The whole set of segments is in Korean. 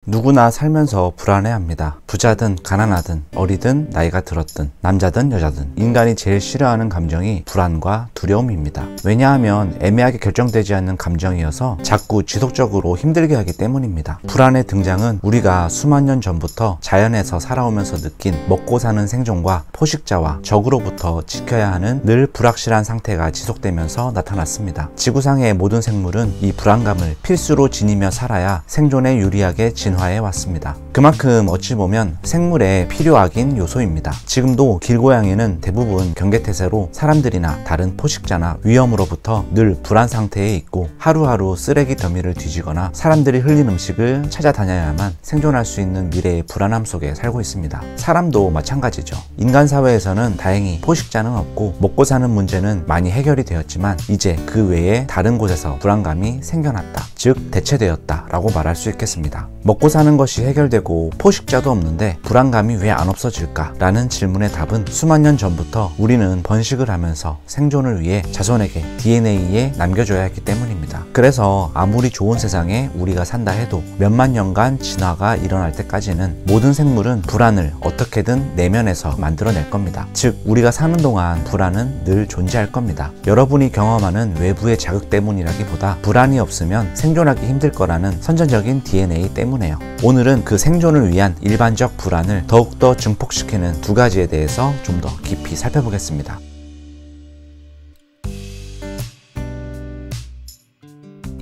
누구나 살면서 불안해합니다. 부자든 가난하든 어리든 나이가 들었든 남자든 여자든 인간이 제일 싫어하는 감정이 불안과 두려움입니다. 왜냐하면 애매하게 결정되지 않는 감정이어서 자꾸 지속적으로 힘들게 하기 때문입니다. 불안의 등장은 우리가 수만 년 전부터 자연에서 살아오면서 느낀 먹고 사는 생존과 포식자와 적으로부터 지켜야 하는 늘 불확실한 상태가 지속되면서 나타났습니다. 지구상의 모든 생물은 이 불안감을 필수로 지니며 살아야 생존에 유리하게 진화해 왔습니다. 그만큼 어찌 보면 생물의 필요악인 요소입니다. 지금도 길고양이는 대부분 경계태세로 사람들이나 다른 포식자나 위험으로부터 늘 불안 상태에 있고 하루하루 쓰레기 더미를 뒤지거나 사람들이 흘린 음식을 찾아다녀야만 생존할 수 있는 미래의 불안함 속에 살고 있습니다. 사람도 마찬가지죠. 인간 사회에서는 다행히 포식자는 없고 먹고 사는 문제는 많이 해결이 되었지만 이제 그 외에 다른 곳에서 불안감이 생겨났다, 즉 대체되었다 라고 말할 수 있겠습니다. 먹고 사는 것이 해결되고 포식자도 없는데 불안감이 왜 안 없어질까? 라는 질문의 답은 수만 년 전부터 우리는 번식을 하면서 생존을 위해 자손에게 DNA에 남겨줘야 했기 때문입니다. 그래서 아무리 좋은 세상에 우리가 산다 해도 몇만 년간 진화가 일어날 때까지는 모든 생물은 불안을 어떻게든 내면에서 만들어낼 겁니다. 즉 우리가 사는 동안 불안은 늘 존재할 겁니다. 여러분이 경험하는 외부의 자극 때문이라기보다 불안이 없으면 생존하기 힘들 거라는 선천적인 DNA 때문에요. 오늘은 그 생존을 위한 일반적 불안을 더욱더 증폭시키는 두 가지에 대해서 좀 더 깊이 살펴보겠습니다.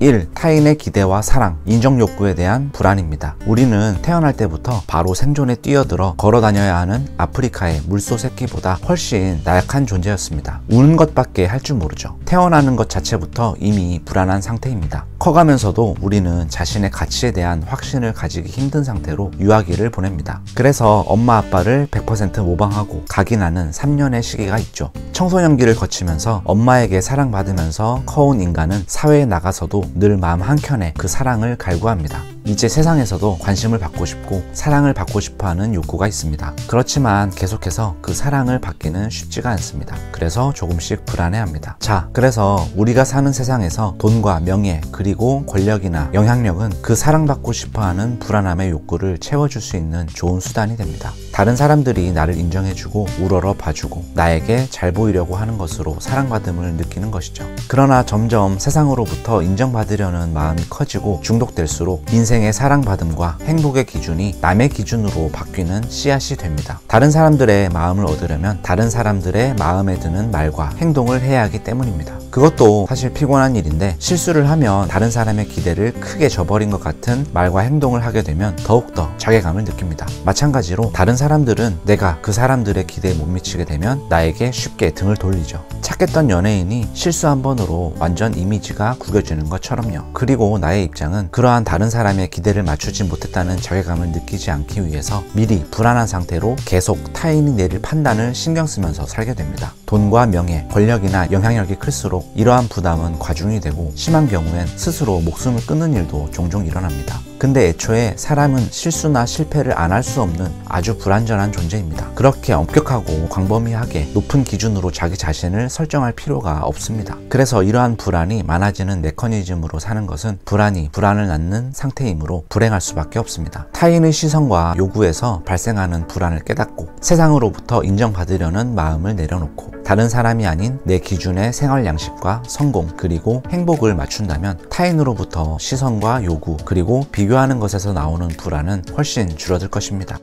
1. 타인의 기대와 사랑, 인정 욕구에 대한 불안입니다. 우리는 태어날 때부터 바로 생존에 뛰어들어 걸어 다녀야 하는 아프리카의 물소 새끼보다 훨씬 나약한 존재였습니다. 우는 것밖에 할 줄 모르죠. 태어나는 것 자체부터 이미 불안한 상태입니다. 커가면서도 우리는 자신의 가치에 대한 확신을 가지기 힘든 상태로 유아기를 보냅니다. 그래서 엄마 아빠를 100% 모방하고 각인하는 3년의 시기가 있죠. 청소년기를 거치면서 엄마에게 사랑받으면서 커온 인간은 사회에 나가서도 늘 마음 한켠에 그 사랑을 갈구합니다. 이제 세상에서도 관심을 받고 싶고 사랑을 받고 싶어하는 욕구가 있습니다. 그렇지만 계속해서 그 사랑을 받기는 쉽지가 않습니다. 그래서 조금씩 불안해합니다. 자, 그래서 우리가 사는 세상에서 돈과 명예 그리고 권력이나 영향력은 그 사랑받고 싶어하는 불안함의 욕구를 채워줄 수 있는 좋은 수단이 됩니다. 다른 사람들이 나를 인정해주고 우러러 봐주고 나에게 잘 보이려고 하는 것으로 사랑받음을 느끼는 것이죠. 그러나 점점 세상으로부터 인정받으려는 마음이 커지고 중독될수록 인생의 사랑받음과 행복의 기준이 남의 기준으로 바뀌는 씨앗이 됩니다. 다른 사람들의 마음을 얻으려면 다른 사람들의 마음에 드는 말과 행동을 해야 하기 때문입니다. 그것도 사실 피곤한 일인데 실수를 하면 다른 사람의 기대를 크게 저버린 것 같은 말과 행동을 하게 되면 더욱더 자괴감을 느낍니다. 마찬가지로 다른 사람들은 내가 그 사람들의 기대에 못 미치게 되면 나에게 쉽게 등을 돌리죠. 착했던 연예인이 실수 한 번으로 완전 이미지가 구겨지는 것처럼요. 그리고 나의 입장은 그러한 다른 사람의 기대를 맞추지 못했다는 자괴감을 느끼지 않기 위해서 미리 불안한 상태로 계속 타인이 내릴 판단을 신경 쓰면서 살게 됩니다. 돈과 명예, 권력이나 영향력이 클수록 이러한 부담은 과중이 되고 심한 경우엔 스스로 목숨을 끊는 일도 종종 일어납니다. 근데 애초에 사람은 실수나 실패를 안 할 수 없는 아주 불완전한 존재입니다. 그렇게 엄격하고 광범위하게 높은 기준으로 자기 자신을 설정할 필요가 없습니다. 그래서 이러한 불안이 많아지는 메커니즘으로 사는 것은 불안이 불안을 낳는 상태이므로 불행할 수밖에 없습니다. 타인의 시선과 요구에서 발생하는 불안을 깨닫고 세상으로부터 인정받으려는 마음을 내려놓고 다른 사람이 아닌 내 기준의 생활 양식과 성공 그리고 행복을 맞춘다면 타인으로부터 시선과 요구 그리고 비교하는 것에서 나오는 불안은 훨씬 줄어들 것입니다.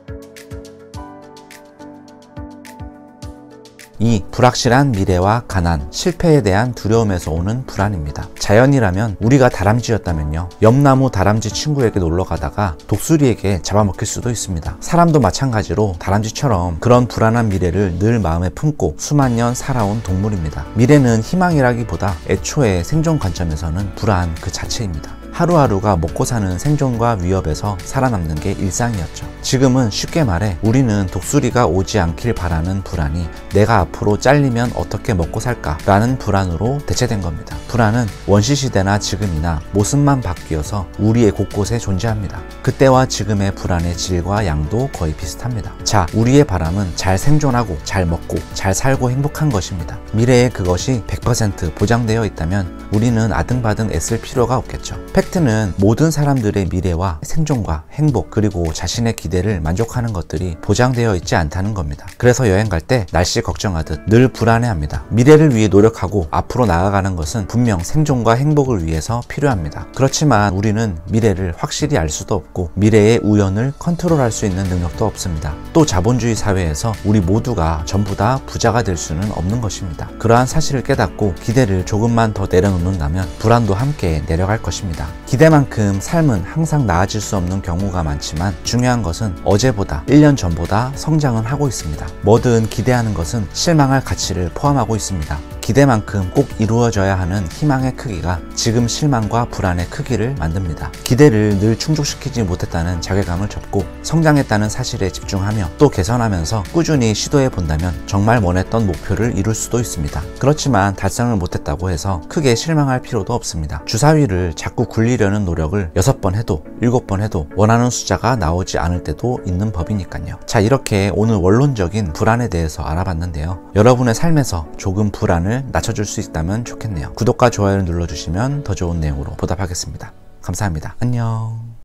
2. 불확실한 미래와 가난, 실패에 대한 두려움에서 오는 불안입니다. 자연이라면 우리가 다람쥐였다면요. 옆나무 다람쥐 친구에게 놀러 가다가 독수리에게 잡아먹힐 수도 있습니다. 사람도 마찬가지로 다람쥐처럼 그런 불안한 미래를 늘 마음에 품고 수만 년 살아온 동물입니다. 미래는 희망이라기보다 애초에 생존 관점에서는 불안 그 자체입니다. 하루하루가 먹고 사는 생존과 위협에서 살아남는 게 일상이었죠. 지금은 쉽게 말해 우리는 독수리가 오지 않길 바라는 불안이 내가 앞으로 잘리면 어떻게 먹고 살까 라는 불안으로 대체된 겁니다. 불안은 원시시대나 지금이나 모습만 바뀌어서 우리의 곳곳에 존재합니다. 그때와 지금의 불안의 질과 양도 거의 비슷합니다. 자, 우리의 바람은 잘 생존하고 잘 먹고 잘 살고 행복한 것입니다. 미래에 그것이 100% 보장되어 있다면 우리는 아등바등 애쓸 필요가 없겠죠. 팩트는 모든 사람들의 미래와 생존과 행복 그리고 자신의 기대를 만족하는 것들이 보장되어 있지 않다는 겁니다. 그래서 여행 갈 때 날씨 걱정하듯 늘 불안해합니다. 미래를 위해 노력하고 앞으로 나아가는 것은 분명 생존과 행복을 위해서 필요합니다. 그렇지만 우리는 미래를 확실히 알 수도 없고 미래의 우연을 컨트롤할 수 있는 능력도 없습니다. 또 자본주의 사회에서 우리 모두가 전부 다 부자가 될 수는 없는 것입니다. 그러한 사실을 깨닫고 기대를 조금만 더 내려놓는다면 불안도 함께 내려갈 것입니다. 기대만큼 삶은 항상 나아질 수 없는 경우가 많지만 중요한 것은 어제보다 1년 전보다 성장은 하고 있습니다. 뭐든 기대하는 것은 실망할 가치를 포함하고 있습니다. 기대만큼 꼭 이루어져야 하는 희망의 크기가 지금 실망과 불안의 크기를 만듭니다. 기대를 늘 충족시키지 못했다는 자괴감을 접고 성장했다는 사실에 집중하며 또 개선하면서 꾸준히 시도해 본다면 정말 원했던 목표를 이룰 수도 있습니다. 그렇지만 달성을 못했다고 해서 크게 실망할 필요도 없습니다. 주사위를 자꾸 굴리려는 노력을 6번 해도 7번 해도 원하는 숫자가 나오지 않을 때도 있는 법이니까요. 자, 이렇게 오늘 원론적인 불안에 대해서 알아봤는데요. 여러분의 삶에서 조금 불안을 낮춰줄 수 있다면 좋겠네요. 구독과 좋아요를 눌러주시면 더 좋은 내용으로 보답하겠습니다. 감사합니다. 안녕.